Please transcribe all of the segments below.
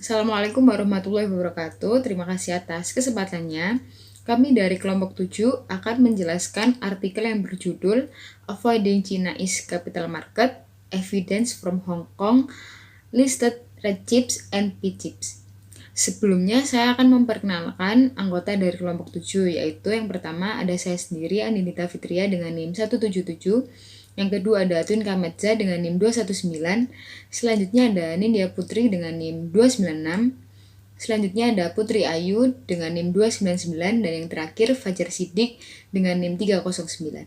Assalamualaikum warahmatullahi wabarakatuh. Terima kasih atas kesempatannya. Kami dari kelompok 7 akan menjelaskan artikel yang berjudul Avoiding China is Capital Market, Evidence from Hong Kong, Listed Red Chips and Pink Chips. Sebelumnya saya akan memperkenalkan anggota dari kelompok 7, yaitu yang pertama ada saya sendiri, Andinita Fitria dengan NIM 177. Yang kedua ada Twin Kametza dengan NIM 219. Selanjutnya ada Nindya Putri dengan NIM 296. Selanjutnya ada Putri Ayu dengan NIM 299. Dan yang terakhir Fajar Siddiq dengan NIM 309.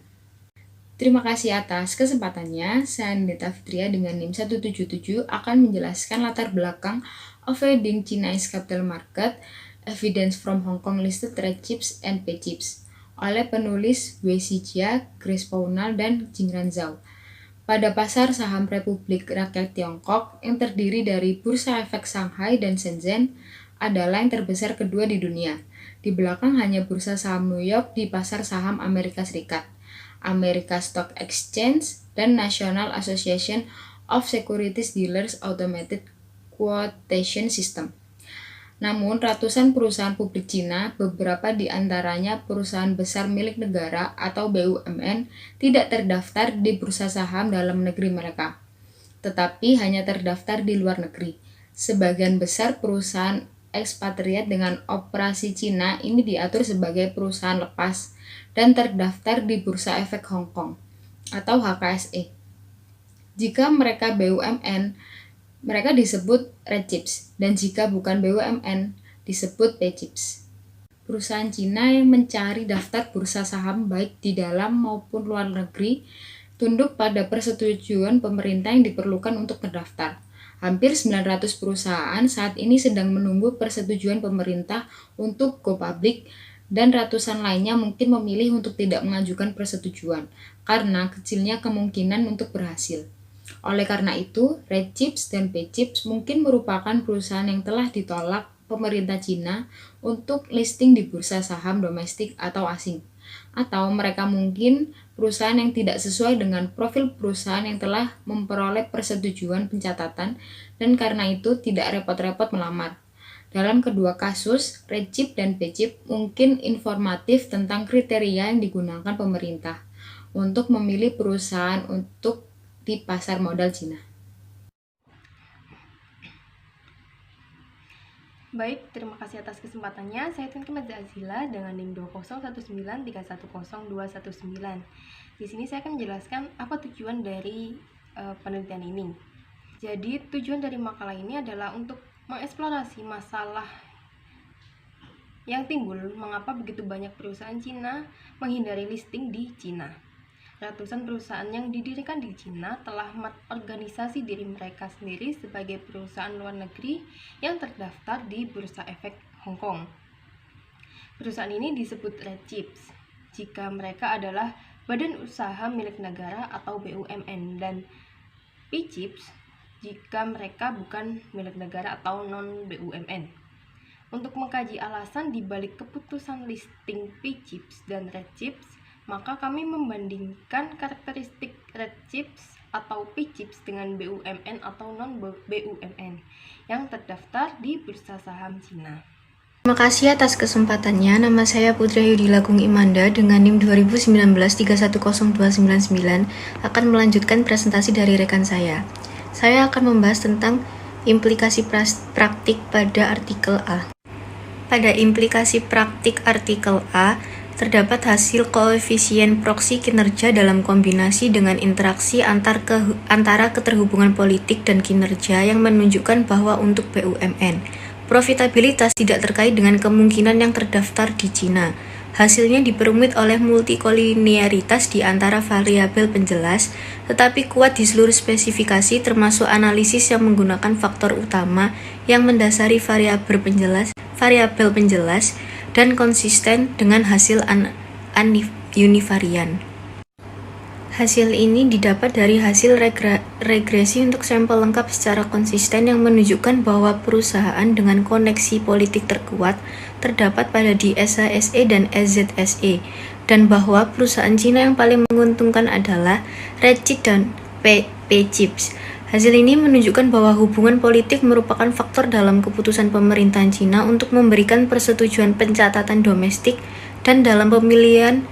Terima kasih atas kesempatannya. Saya Andinita Fitria dengan NIM 177 akan menjelaskan latar belakang Avoiding China's Capital Market, Evidence from Hong Kong Listed Red Chips and Pink Chips oleh penulis Wei Xijia, Grace Pownal, dan Jingran Zhao. Pada pasar saham Republik Rakyat Tiongkok yang terdiri dari Bursa Efek Shanghai dan Shenzhen adalah yang terbesar kedua di dunia. Di belakang hanya Bursa Saham New York di pasar saham Amerika Serikat, America Stock Exchange, dan National Association of Securities Dealers Automated Quotation System. Namun, ratusan perusahaan publik Cina, beberapa di antaranya perusahaan besar milik negara atau BUMN, tidak terdaftar di bursa saham dalam negeri mereka, tetapi hanya terdaftar di luar negeri. Sebagian besar perusahaan ekspatriat dengan operasi Cina ini diatur sebagai perusahaan lepas dan terdaftar di Bursa Efek Hong Kong atau HKSE. Jika mereka BUMN, mereka disebut Red Chips, dan jika bukan BUMN, disebut Pink Chips. Perusahaan Cina yang mencari daftar bursa saham baik di dalam maupun luar negeri tunduk pada persetujuan pemerintah yang diperlukan untuk terdaftar. Hampir 900 perusahaan saat ini sedang menunggu persetujuan pemerintah untuk go public, dan ratusan lainnya mungkin memilih untuk tidak mengajukan persetujuan karena kecilnya kemungkinan untuk berhasil. Oleh karena itu, Red Chips dan Pink Chips mungkin merupakan perusahaan yang telah ditolak pemerintah Cina untuk listing di bursa saham domestik atau asing. Atau mereka mungkin perusahaan yang tidak sesuai dengan profil perusahaan yang telah memperoleh persetujuan pencatatan dan karena itu tidak repot-repot melamar. Dalam kedua kasus, Red Chip dan Pink Chip mungkin informatif tentang kriteria yang digunakan pemerintah untuk memilih perusahaan untuk di pasar modal Cina. Baik, terima kasih atas kesempatannya. Saya Twin Kametza Azila dengan NIM 20193112119. Di sini saya akan menjelaskan apa tujuan dari penelitian ini. Jadi, tujuan dari makalah ini adalah untuk mengeksplorasi masalah yang timbul mengapa begitu banyak perusahaan Cina menghindari listing di Cina. Ratusan perusahaan yang didirikan di Cina telah mengorganisasi diri mereka sendiri sebagai perusahaan luar negeri yang terdaftar di Bursa Efek Hong Kong. Perusahaan ini disebut Red Chips jika mereka adalah badan usaha milik negara atau BUMN, dan Pink Chips jika mereka bukan milik negara atau non-BUMN. Untuk mengkaji alasan dibalik keputusan listing Pink Chips dan Red Chips, maka kami membandingkan karakteristik Red Chips atau Pink Chips dengan BUMN atau non-BUMN yang terdaftar di bursa saham Cina. Terima kasih atas kesempatannya. Nama saya Putri Ayu Lagung Imanda dengan NIM 2019310299 akan melanjutkan presentasi dari rekan saya. Saya akan membahas tentang implikasi praktik pada artikel A. Pada implikasi praktik artikel A, terdapat hasil koefisien proksi kinerja dalam kombinasi dengan interaksi antara keterhubungan politik dan kinerja yang menunjukkan bahwa untuk BUMN, profitabilitas tidak terkait dengan kemungkinan yang terdaftar di Cina. Hasilnya diperumit oleh multikolinearitas di antara variabel penjelas, tetapi kuat di seluruh spesifikasi termasuk analisis yang menggunakan faktor utama yang mendasari variabel penjelas dan konsisten dengan hasil univarian. Hasil ini didapat dari hasil regresi untuk sampel lengkap secara konsisten yang menunjukkan bahwa perusahaan dengan koneksi politik terkuat terdapat pada di SASE dan SZSE, dan bahwa perusahaan Cina yang paling menguntungkan adalah Red Chip dan Pink Chips. Hasil ini menunjukkan bahwa hubungan politik merupakan faktor dalam keputusan pemerintahan Cina untuk memberikan persetujuan pencatatan domestik dan dalam pemilihan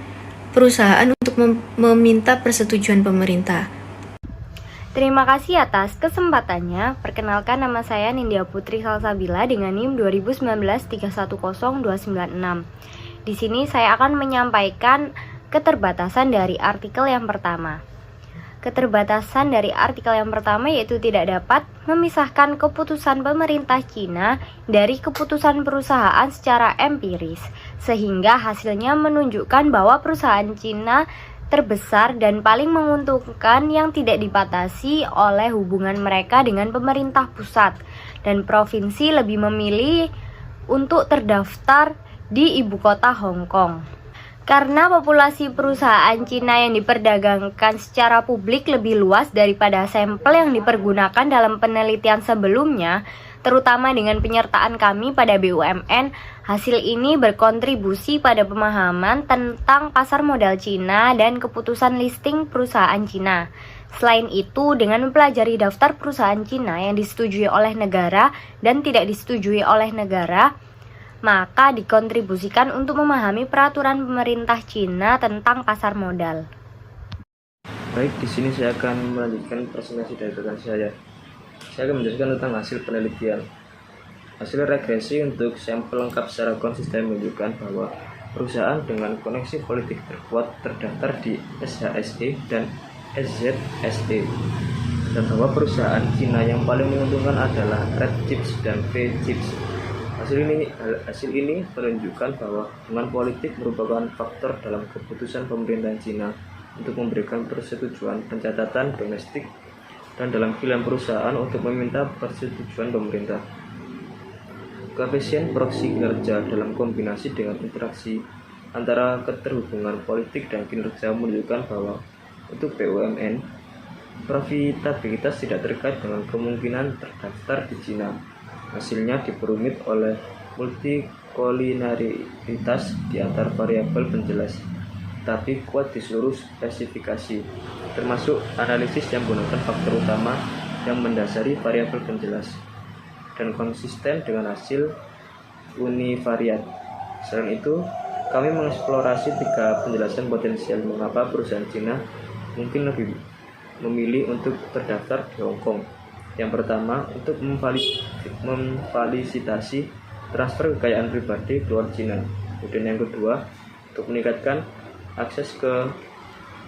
perusahaan untuk meminta persetujuan pemerintah. Terima kasih atas kesempatannya. Perkenalkan, nama saya Nindya Putri Salsabila dengan NIM 2019310296. Di sini saya akan menyampaikan keterbatasan dari artikel yang pertama. Keterbatasan dari artikel yang pertama yaitu tidak dapat memisahkan keputusan pemerintah Cina dari keputusan perusahaan secara empiris, sehingga hasilnya menunjukkan bahwa perusahaan Cina terbesar dan paling menguntungkan yang tidak dibatasi oleh hubungan mereka dengan pemerintah pusat, dan provinsi lebih memilih untuk terdaftar di ibu kota Hong Kong. Karena populasi perusahaan Cina yang diperdagangkan secara publik lebih luas daripada sampel yang dipergunakan dalam penelitian sebelumnya, terutama dengan penyertaan kami pada BUMN, hasil ini berkontribusi pada pemahaman tentang pasar modal Cina dan keputusan listing perusahaan Cina. Selain itu, dengan mempelajari daftar perusahaan Cina yang disetujui oleh negara dan tidak disetujui oleh negara, maka dikontribusikan untuk memahami peraturan pemerintah Cina tentang pasar modal. Baik, di sini saya akan melanjutkan presentasi dari rekan saya. Saya akan menjelaskan tentang hasil penelitian. Hasil regresi untuk sampel lengkap secara konsisten menunjukkan bahwa perusahaan dengan koneksi politik terkuat terdaftar di SHSE dan SZSE, dan bahwa perusahaan Cina yang paling menguntungkan adalah Red Chips dan V Chips. Hasil ini menunjukkan bahwa hubungan politik merupakan faktor dalam keputusan pemerintahan Cina untuk memberikan persetujuan pencatatan domestik dan dalam pilihan perusahaan untuk meminta persetujuan pemerintah. Koefisien proksi kinerja dalam kombinasi dengan interaksi antara keterhubungan politik dan kinerja menunjukkan bahwa untuk BUMN, profitabilitas tidak terkait dengan kemungkinan terdaftar di Cina. Hasilnya diperumit oleh multikolinaritas di antar variabel penjelas, tapi kuat di seluruh spesifikasi, termasuk analisis yang menggunakan faktor utama yang mendasari variabel penjelas, dan konsisten dengan hasil univariat. Selain itu, kami mengeksplorasi 3 penjelasan potensial mengapa perusahaan Cina mungkin lebih memilih untuk terdaftar di Hong Kong. Yang pertama, untuk memfasilitasi transfer kekayaan pribadi keluar Cina. Kemudian yang kedua, untuk meningkatkan akses ke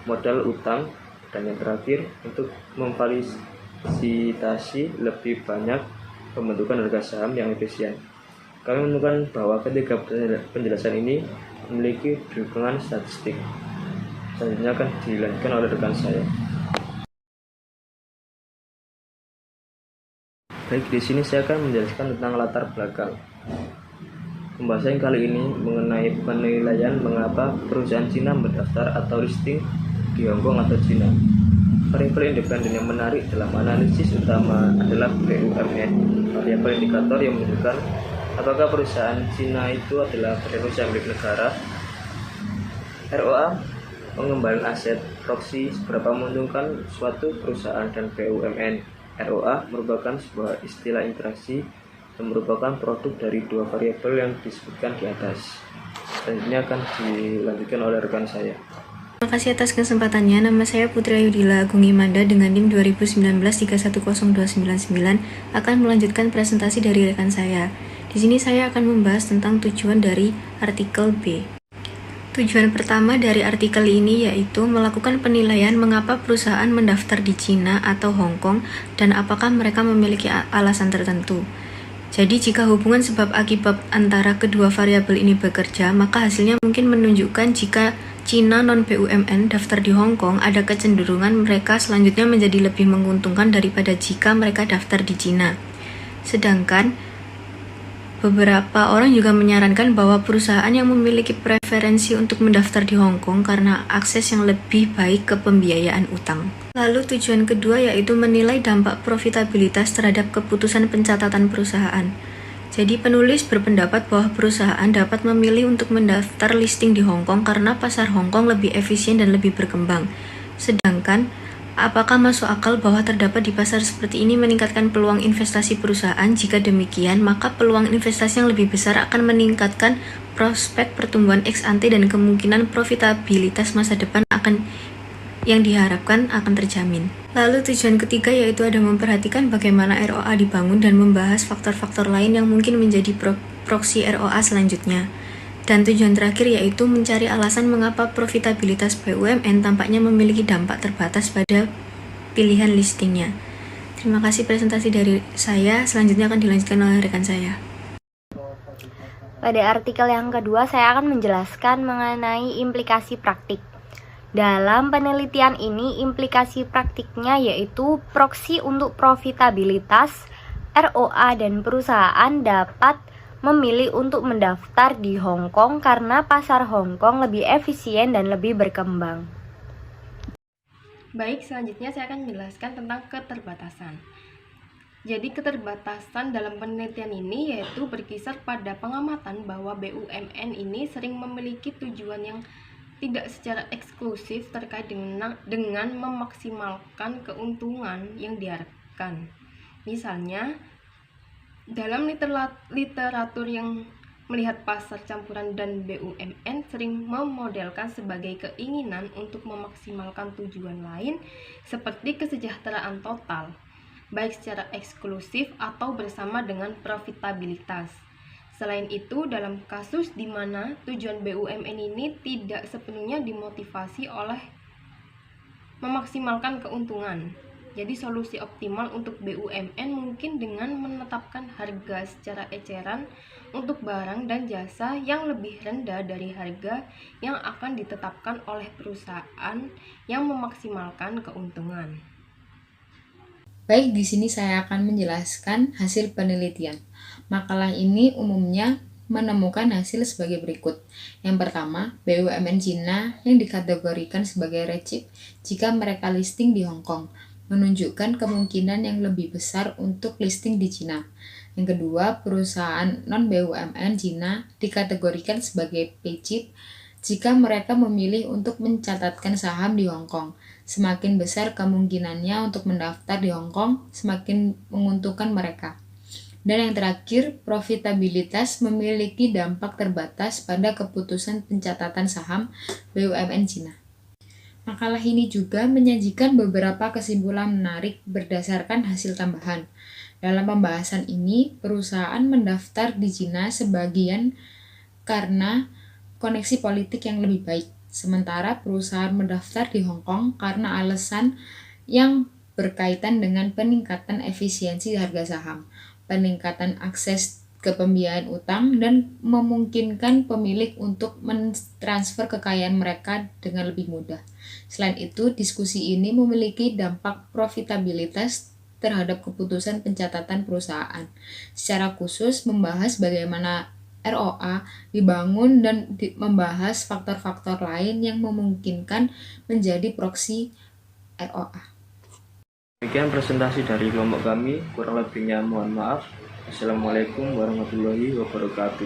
modal utang. Dan yang terakhir, untuk memfasilitasi lebih banyak pembentukan harga saham yang efisien. Kami menemukan bahwa ketiga penjelasan ini memiliki dukungan statistik. Selanjutnya akan dilanjutkan oleh rekan saya. Baik, di sini saya akan menjelaskan tentang latar belakang. Pembahasan kali ini mengenai penilaian mengapa perusahaan Cina mendaftar atau listing di Hong Kong atau Cina. Variabel independen yang menarik dalam analisis utama adalah BUMN, variabel indikator yang menunjukkan apakah perusahaan Cina itu adalah perusahaan milik negara. ROA, pengembalian aset, proksi, seberapa menguntungkan suatu perusahaan, dan BUMN. ROA merupakan sebuah istilah interaksi dan merupakan produk dari 2 variabel yang disebutkan di atas. Selanjutnya akan dilanjutkan oleh rekan saya. Terima kasih atas kesempatannya. Nama saya Putri Ayudila Agung Imanda dengan NIM 2019310299 akan melanjutkan presentasi dari rekan saya. Di sini saya akan membahas tentang tujuan dari artikel B. Tujuan pertama dari artikel ini yaitu melakukan penilaian mengapa perusahaan mendaftar di Cina atau Hong Kong dan apakah mereka memiliki alasan tertentu. Jadi jika hubungan sebab akibat antara kedua variabel ini bekerja, maka hasilnya mungkin menunjukkan jika Cina non-BUMN daftar di Hong Kong, ada kecenderungan mereka selanjutnya menjadi lebih menguntungkan daripada jika mereka daftar di Cina. Sedangkan beberapa orang juga menyarankan bahwa perusahaan yang memiliki preferensi untuk mendaftar di Hong Kong karena akses yang lebih baik ke pembiayaan utang. Lalu tujuan kedua yaitu menilai dampak profitabilitas terhadap keputusan pencatatan perusahaan. Jadi penulis berpendapat bahwa perusahaan dapat memilih untuk mendaftar listing di Hong Kong karena pasar Hong Kong lebih efisien dan lebih berkembang. Sedangkan Apakah masuk akal bahwa terdapat di pasar seperti ini meningkatkan peluang investasi perusahaan? Jika demikian, maka peluang investasi yang lebih besar akan meningkatkan prospek pertumbuhan ex ante dan kemungkinan profitabilitas masa depan yang diharapkan akan terjamin. Lalu tujuan ketiga yaitu ada memperhatikan bagaimana ROA dibangun dan membahas faktor-faktor lain yang mungkin menjadi proksi ROA selanjutnya. Dan tujuan terakhir yaitu mencari alasan mengapa profitabilitas BUMN tampaknya memiliki dampak terbatas pada pilihan listingnya. Terima kasih presentasi dari saya, selanjutnya akan dilanjutkan oleh rekan saya. Pada artikel yang kedua, saya akan menjelaskan mengenai implikasi praktik. Dalam penelitian ini, implikasi praktiknya yaitu proksi untuk profitabilitas, ROA, dan perusahaan dapat memilih untuk mendaftar di Hong Kong karena pasar Hong Kong lebih efisien dan lebih berkembang. Baik, selanjutnya saya akan menjelaskan tentang keterbatasan. Jadi keterbatasan dalam penelitian ini yaitu berkisar pada pengamatan bahwa BUMN ini sering memiliki tujuan yang tidak secara eksklusif terkait dengan memaksimalkan keuntungan yang diharapkan. Misalnya, dalam literatur yang melihat pasar campuran dan BUMN sering memodelkan sebagai keinginan untuk memaksimalkan tujuan lain seperti kesejahteraan total, baik secara eksklusif atau bersama dengan profitabilitas. Selain itu, dalam kasus di mana tujuan BUMN ini tidak sepenuhnya dimotivasi oleh memaksimalkan keuntungan, jadi solusi optimal untuk BUMN mungkin dengan menetapkan harga secara eceran untuk barang dan jasa yang lebih rendah dari harga yang akan ditetapkan oleh perusahaan yang memaksimalkan keuntungan. Baik, di sini saya akan menjelaskan hasil penelitian. Makalah ini umumnya menemukan hasil sebagai berikut. Yang pertama, BUMN Cina yang dikategorikan sebagai red chip jika mereka listing di Hong Kong, menunjukkan kemungkinan yang lebih besar untuk listing di Cina. Yang kedua, perusahaan non-BUMN Cina dikategorikan sebagai P-chip jika mereka memilih untuk mencatatkan saham di Hong Kong. Semakin besar kemungkinannya untuk mendaftar di Hong Kong, semakin menguntungkan mereka. Dan yang terakhir, profitabilitas memiliki dampak terbatas pada keputusan pencatatan saham BUMN Cina. Makalah ini juga menyajikan beberapa kesimpulan menarik berdasarkan hasil tambahan. Dalam pembahasan ini, perusahaan mendaftar di Cina sebagian karena koneksi politik yang lebih baik, sementara perusahaan mendaftar di Hong Kong karena alasan yang berkaitan dengan peningkatan efisiensi harga saham, peningkatan akses ke pembiayaan utang, dan memungkinkan pemilik untuk mentransfer kekayaan mereka dengan lebih mudah. Selain itu, diskusi ini memiliki dampak profitabilitas terhadap keputusan pencatatan perusahaan. Secara khusus membahas bagaimana ROA dibangun dan membahas faktor-faktor lain yang memungkinkan menjadi proksi ROA. Demikian presentasi dari kelompok kami, kurang lebihnya mohon maaf. Assalamualaikum warahmatullahi wabarakatuh.